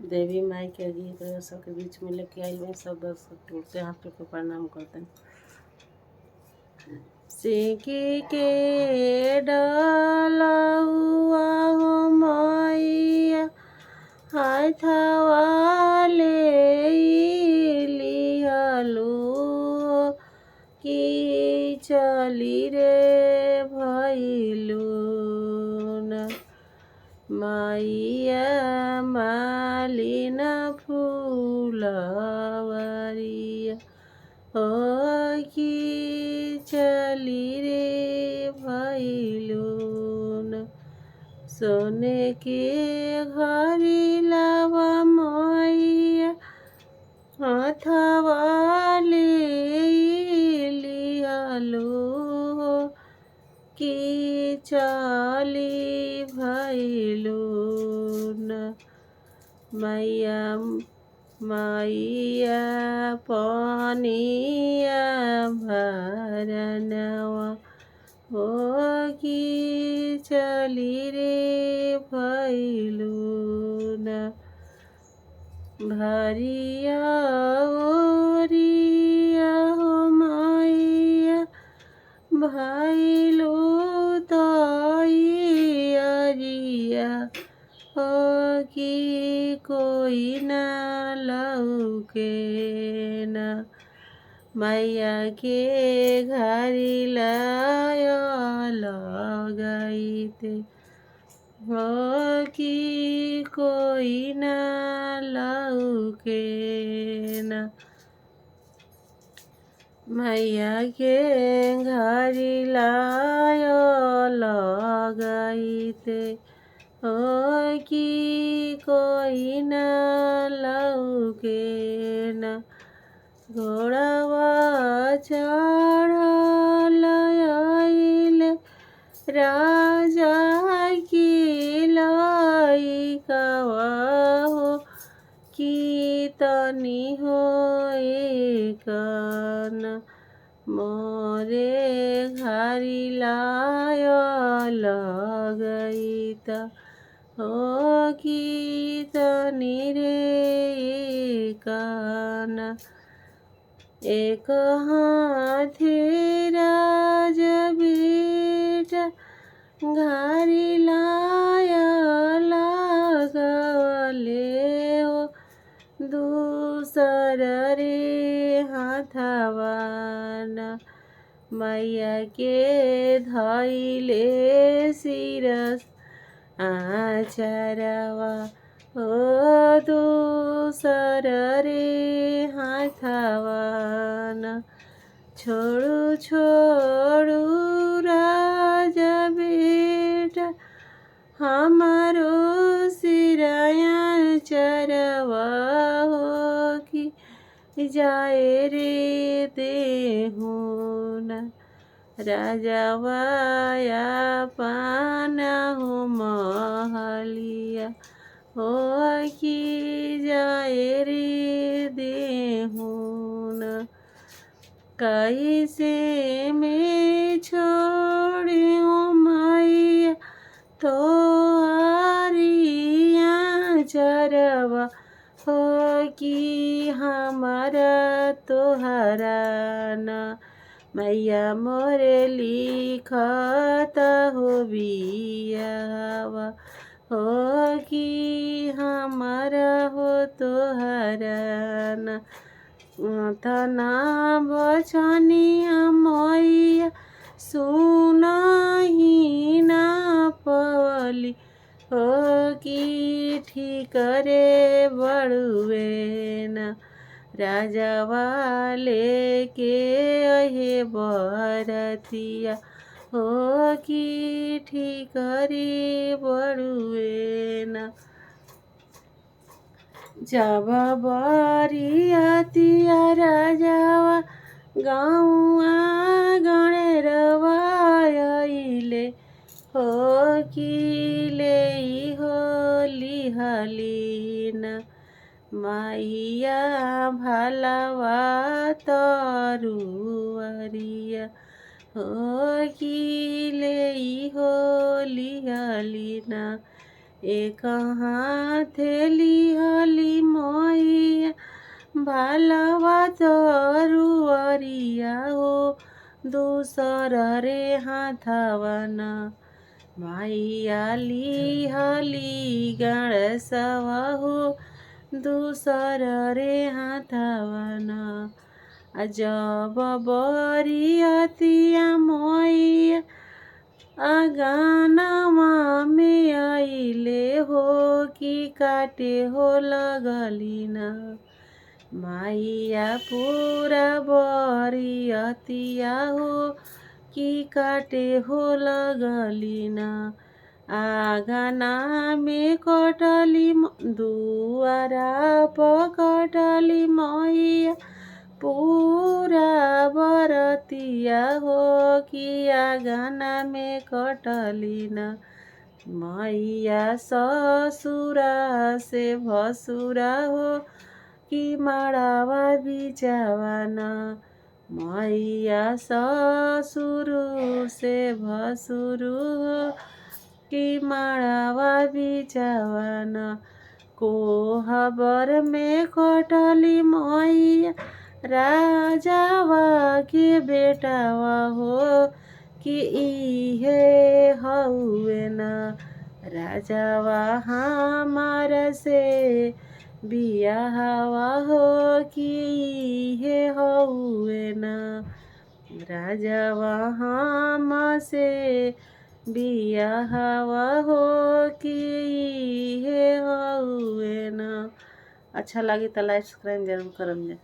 देवी माई के गीत सबके बीच में लेके आई में सब दर्शक टूटते हाथ टूट के प्रणाम करते हैं। सिंकी के डलहुआ हो मैया हाथवा ले लिहलू कि चली रे भइलू मैया मालिन फूलवरिया हो कि चली रे भइलून सोने के घरी लावा मैया हाथवा ले लिहलू कि चली भइलून मैया मैया पनिया भरनवा हो कि चली रे भइलून भरिया ओरिया हो मैया भइलू तैयारिया हो कि कोई ना लौके ना मैया के घरी लाया लगैते हो कि कोई ना लौके ना मैया के घरी लाया लगैते हो कि कोई ना लौके ना घोड़वा चढ़ल आइले राजा की लइकवा हो कि तनी होइकन मोरे घरी लाया लगैत हो कि तनी रे कन एक हाथी राज बेटा घरी लाया लगले हो दूसर रे हाथवाना मैया के धैले सिरस आचरवा हो दूसर रे हाथवाना छोड़ू छोड़ू राजा बेटा हमारो सिराया चरवा हो कि जाए रे देहुना राजावाया पाना हो महलिया हो कि जाए रे देहुना कैसे में छोड़ियो मैया तो आरिया चरवा हो कि हमारा तोहरा ना मैया मोरे लिखत हो बियावा हो कि हमारा हो तोहरा ना तना बचनिया मैया सुनही ना पवली हो कि ठीक रे बड़ुए ना राजा वाले के अहे बरतिया हो कि ठीक रे बड़ुए ना जब बरियतिया राजावा गाँवा गणेरवा आइले हो कि ले हो लिहलीना मैया भलवा तरुवरिया हो कि ले हो लिहलीना एक हाथ लिहली भालवा तरुअरिया हो दूसर रे हाथवन माइया लिहली गणेशवा हो दूसर रे हाथवन जब बरियतिया मैया आंगनमा में आइले हो कि काटे हो लगलिन माइया पूरा बरियतिया हो कि काटे हो लगलिन आंगना में कटली दुआरा पकटली मैया पूरा बरतिया हो कि आंगना में कटलिन मैया ससुरा से भसुरा हो कि मड़ावा बिचावाना मैया ससुर से भसुर हो कि मड़ावा बिचावाना कोहबर में कटली मैया राजावा के बेटावा हो कि इहे हउए न राजावा हमारा से बियाहवा हो कि इहे हउए न राजावा हम से बियाहवा हो कि इहे हउए न। अच्छा लगी तो लाइक सब्सक्राइब जरूर करम जा।